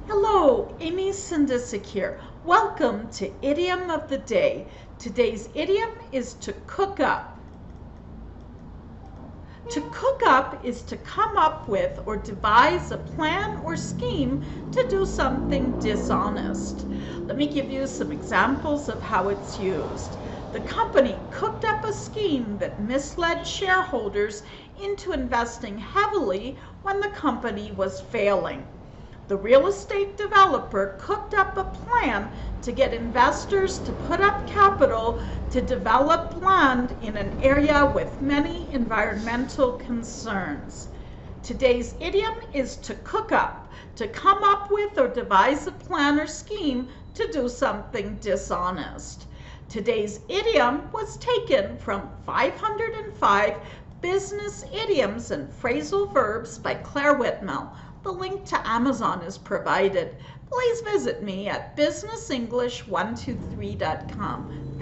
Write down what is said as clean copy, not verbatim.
Hello, Amy Sindicic here. Welcome to Idiom of the Day. Today's idiom is to cook up. To cook up is to come up with or devise a plan or scheme to do something dishonest. Let me give you some examples of how it's used. The company cooked up a scheme that misled shareholders into investing heavily when the company was failing. The real estate developer cooked up a plan to get investors to put up capital to develop land in an area with many environmental concerns. Today's idiom is to cook up, to come up with or devise a plan or scheme to do something dishonest. Today's idiom was taken from 505 Business Idioms and Phrasal Verbs by Clare Whitmell. The link to Amazon is provided. Please visit me at businessenglish123.com.